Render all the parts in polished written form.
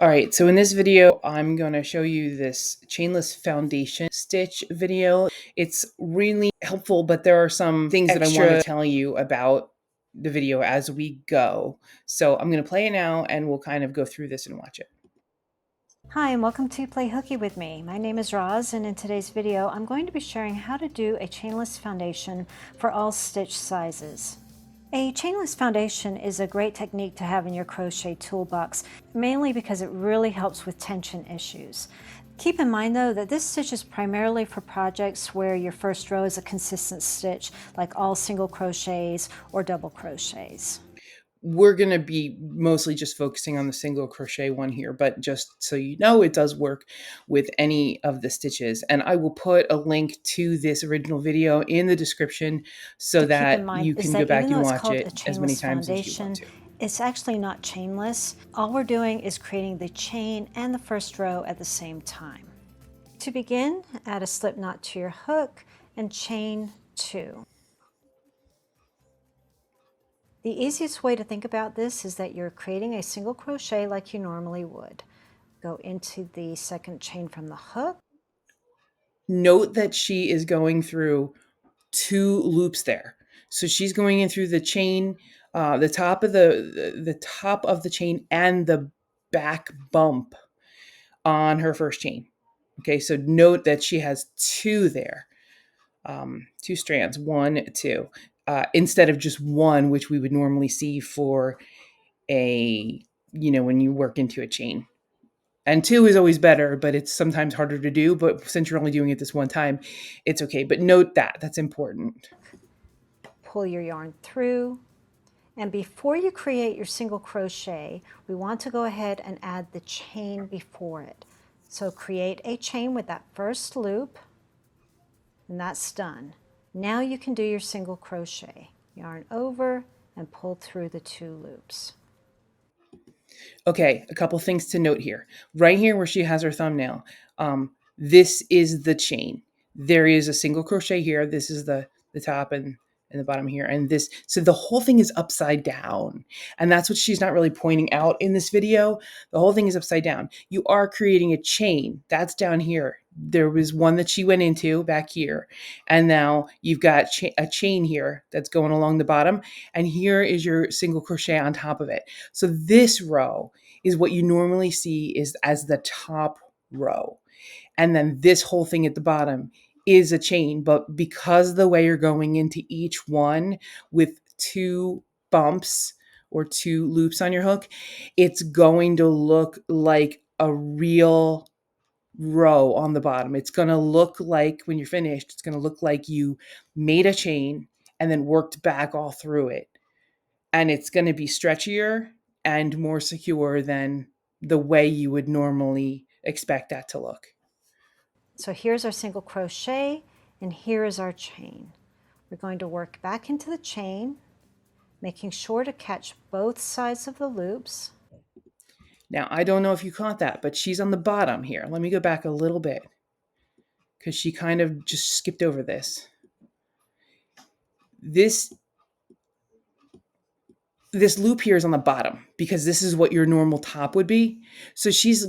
All right, so in this video, I'm going to show you this chainless foundation stitch video. It's really helpful, but there are some things that I want to tell you about the video as we go. So I'm going to play it now and we'll kind of go through this and watch it. Hi, and welcome to Play Hooky with me. My name is Roz, and in today's video, I'm going to be sharing how to do a chainless foundation for all stitch sizes. A chainless foundation is a great technique to have in your crochet toolbox, mainly because it really helps with tension issues. Keep in mind though that this stitch is primarily for projects where your first row is a consistent stitch, like all single crochets or double crochets. We're going to be mostly just focusing on the single crochet one here, but just so you know, it does work with any of the stitches. And I will put a link to this original video in the description so that you can go back and watch it as many times as you want to. It's actually not chainless. All we're doing is creating the chain and the first row at the same time. To begin, add a slip knot to your hook and chain 2. The easiest way to think about this is that you're creating a single crochet like you normally would. Go into the second chain from the hook. Note that she is going through 2 loops there. So she's going in through the chain, the top of the chain and the back bump on her first chain. Okay, so note that she has 2 there, 2 strands, 1, 2, instead of just 1, which we would normally see for when you work into a chain. And 2 is always better, but it's sometimes harder to do. But since you're only doing it this one time, it's okay. But note that's important. Pull your yarn through. And before you create your single crochet, we want to go ahead and add the chain before it. So create a chain with that first loop, and that's done. Now you can do your single crochet. Yarn over and pull through the 2 loops. Okay, a couple things to note here. Right here where she has her thumbnail, this is the chain. There is a single crochet here. This is the top and the bottom here. And this, so the whole thing is upside down. And that's what she's not really pointing out in this video. The whole thing is upside down. You are creating a chain. That's down here. There was one that she went into back here. And now you've got a chain here that's going along the bottom. And here is your single crochet on top of it. So this row is what you normally see is as the top row. And then this whole thing at the bottom is a chain, but because the way you're going into each one with 2 bumps or 2 loops on your hook, it's going to look like a real row on the bottom. It's going to look like, when you're finished, it's going to look like you made a chain and then worked back all through it. And it's going to be stretchier and more secure than the way you would normally expect that to look. So here's our single crochet, and here is our chain. We're going to work back into the chain, making sure to catch both sides of the loops. Now, I don't know if you caught that, but she's on the bottom here. Let me go back a little bit because she kind of just skipped over this. This loop here is on the bottom because this is what your normal top would be. So she's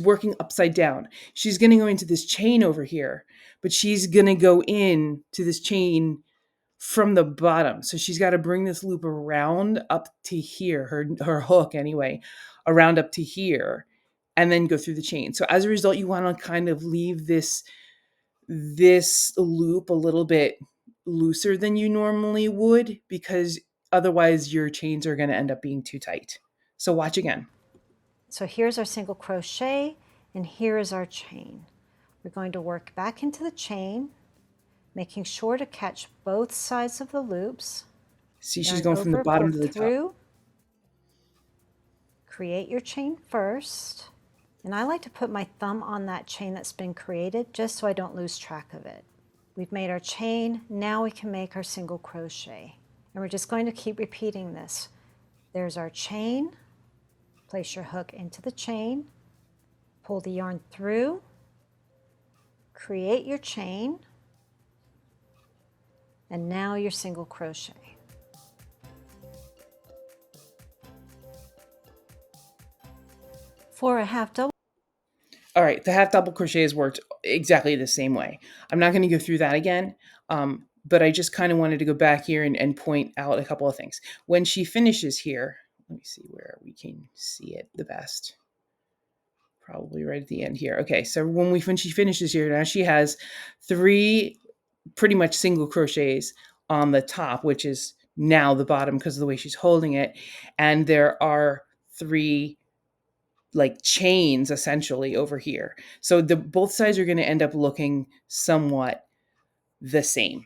working upside down. She's going to go into this chain over here, but she's going to go in to this chain from the bottom. So she's got to bring this loop around up to here, her hook anyway, around up to here, and then go through the chain. So as a result, you want to kind of leave this loop a little bit looser than you normally would, because otherwise your chains are going to end up being too tight. So watch again. So here's our single crochet, and here is our chain. We're going to work back into the chain, making sure to catch both sides of the loops. See, she's going from the bottom to the top. Create your chain first. And I like to put my thumb on that chain that's been created just so I don't lose track of it. We've made our chain, now we can make our single crochet. And we're just going to keep repeating this. There's our chain. Place your hook into the chain, pull the yarn through, create your chain, and now your single crochet. For a half double. All right, the half double crochet has worked exactly the same way. I'm not going to go through that again, but I just kind of wanted to go back here and point out a couple of things. When she finishes here, let me see where we can see it the best. Probably right at the end here. Okay, so when she finishes here, now she has 3 pretty much single crochets on the top, which is now the bottom because of the way she's holding it, and there are 3 like chains essentially over here. So the both sides are going to end up looking somewhat the same.